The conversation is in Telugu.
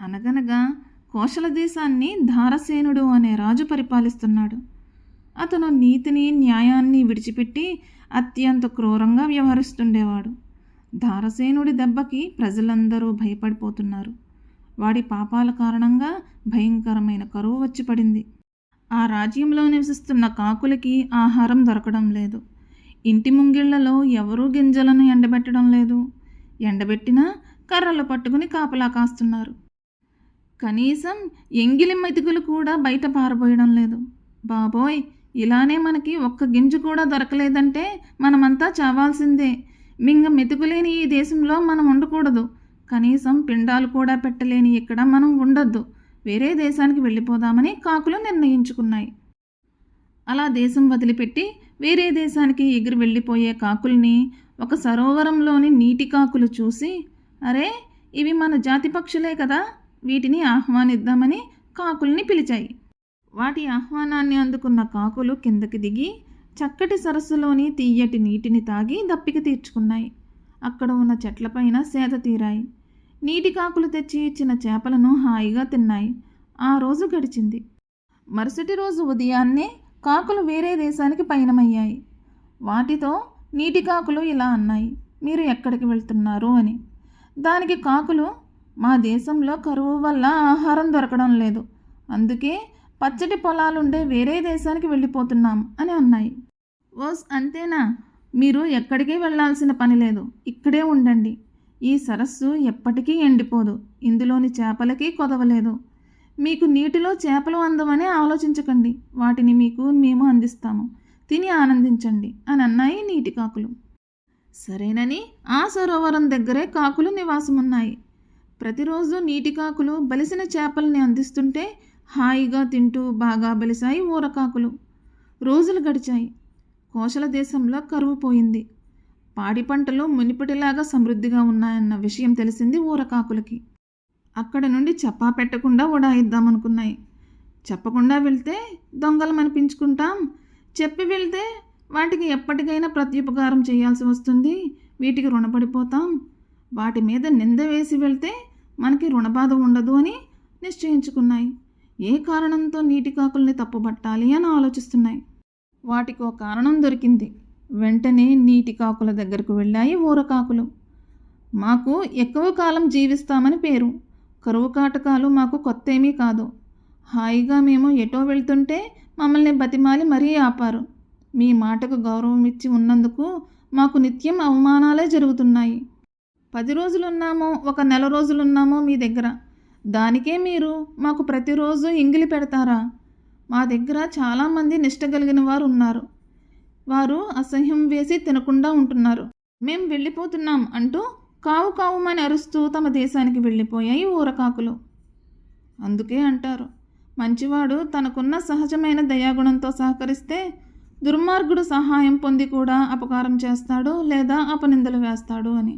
అనగనగా కోశల దేశాన్ని ధారసేనుడు అనే రాజు పరిపాలిస్తున్నాడు. అతను నీతిని న్యాయాన్ని విడిచిపెట్టి అత్యంత క్రూరంగా వ్యవహరిస్తుండేవాడు. ధారసేనుడి దెబ్బకి ప్రజలందరూ భయపడిపోతున్నారు. వాడి పాపాల కారణంగా భయంకరమైన కరువు వచ్చి పడింది. ఆ రాజ్యంలో నివసిస్తున్న కాకులకి ఆహారం దొరకడం లేదు. ఇంటి ముంగిళ్లలో ఎవరూ గింజలను ఎండబెట్టడం లేదు. ఎండబెట్టినా కర్రలు పట్టుకుని కాపలా కాస్తున్నారు. కనీసం ఎంగిలి మెతుకులు కూడా బయట పారబోయడం లేదు. బాబోయ్, ఇలానే మనకి ఒక్క గింజ కూడా దొరకలేదంటే మనమంతా చావాల్సిందే. మింగ మెతుకులేని ఈ దేశంలో మనం ఉండకూడదు. కనీసం పిండాలు కూడా పెట్టలేని ఇక్కడ మనం ఉండొద్దు. వేరే దేశానికి వెళ్ళిపోదామని కాకులు నిర్ణయించుకున్నాయి. అలా దేశం వదిలిపెట్టి వేరే దేశానికి ఎగిరి వెళ్ళిపోయే కాకుల్ని ఒక సరోవరంలోని నీటి కాకులు చూసి, అరే, ఇవి మన జాతి పక్షులే కదా, వీటిని ఆహ్వానిద్దామని కాకుల్ని పిలిచాయి. వాటి ఆహ్వానాన్ని అందుకున్న కాకులు కిందకి దిగి చక్కటి సరస్సులోని తీయటి నీటిని తాగి దప్పిక తీర్చుకున్నాయి. అక్కడ ఉన్న చెట్లపైన సేద తీరాయి. నీటి కాకులు తెచ్చి ఇచ్చిన చేపలను హాయిగా తిన్నాయి. ఆ రోజు గడిచింది. మరుసటి రోజు ఉదయాన్నే కాకులు వేరే దేశానికి పయనమయ్యాయి. వాటితో నీటి కాకులు ఇలా అన్నాయి, మీరు ఎక్కడికి వెళ్తున్నారు అని. దానికి కాకులు, మా దేశంలో కరువు వల్ల ఆహారం దొరకడం లేదు, అందుకే పచ్చటి పొలాలుండే వేరే దేశానికి వెళ్ళిపోతున్నాం అని అన్నాయి. ఓస్, అంతేనా? మీరు ఎక్కడికి వెళ్ళాల్సిన పని లేదు, ఇక్కడే ఉండండి. ఈ సరస్సు ఎప్పటికీ ఎండిపోదు. ఇందులోని చేపలకి కొదవలేదు. మీకు నీటిలో చేపలు అందమని ఆలోచించకండి. వాటిని మీకు మేము అందిస్తాము. తిని ఆనందించండి అని అన్నాయి నీటి కాకులు. సరేనని ఆ సరోవరం దగ్గరే కాకులు నివాసమున్నాయి. ప్రతిరోజు నీటి కాకులు బలిసిన చేపల్ని అందిస్తుంటే హాయిగా తింటూ బాగా బలిసాయి ఊరకాకులు. రోజులు గడిచాయి. కోశల దేశంలో కరువు పోయింది. పాడి పంటలు మునిపటిలాగా సమృద్ధిగా ఉన్నాయన్న విషయం తెలిసింది ఊరకాకులకి. అక్కడ నుండి చెప్పా పెట్టకుండా ఉడాయిద్దామనుకున్నాయి. చెప్పకుండా వెళ్తే దొంగలం అనిపించుకుంటాం, చెప్పి వెళ్తే వాటికి ఎప్పటికైనా ప్రత్యుపకారం చేయాల్సి వస్తుంది, వీటికి రుణపడిపోతాం, వాటి మీద నింద వేసి వెళ్తే మనకి రుణబాధ ఉండదు అని నిశ్చయించుకున్నాయి. ఏ కారణంతో నీటి కాకుల్ని తప్పుబట్టాలి అని ఆలోచిస్తున్నాయి. వాటికో కారణం దొరికింది. వెంటనే నీటి కాకుల దగ్గరకు వెళ్ళాయి ఊరకాకులు. మాకు ఎక్కువ కాలం జీవిస్తామని పేరు. కరువు కాటకాలు మాకు కొత్త ఏమీ కాదు. హాయిగా మేము ఎటో వెళ్తుంటే మమ్మల్ని బతిమాలి మరీ ఆపారు. మీ మాటకు గౌరవం ఇచ్చి ఉన్నందుకు మాకు నిత్యం అవమానాలే జరుగుతున్నాయి. 10 రోజులున్నామో 1 నెల రోజులున్నామో మీ దగ్గర, దానికే మీరు మాకు ప్రతిరోజు ఎంగిలి పెడతారా? మా దగ్గర చాలామంది నిష్ట కలిగిన వారు ఉన్నారు. వారు అసహ్యం వేసి తినకుండా ఉంటున్నారు. మేం వెళ్ళిపోతున్నాం అంటూ కావు కావుమని అరుస్తూ తమ దేశానికి వెళ్ళిపోయాయి ఊరకాకులు. అందుకే అంటారు, మంచివాడు తనకున్న సహజమైన దయాగుణంతో సహకరిస్తే దుర్మార్గుడు సహాయం పొంది కూడా అపకారం చేస్తాడు లేదా అపనిందలు వేస్తాడు అని.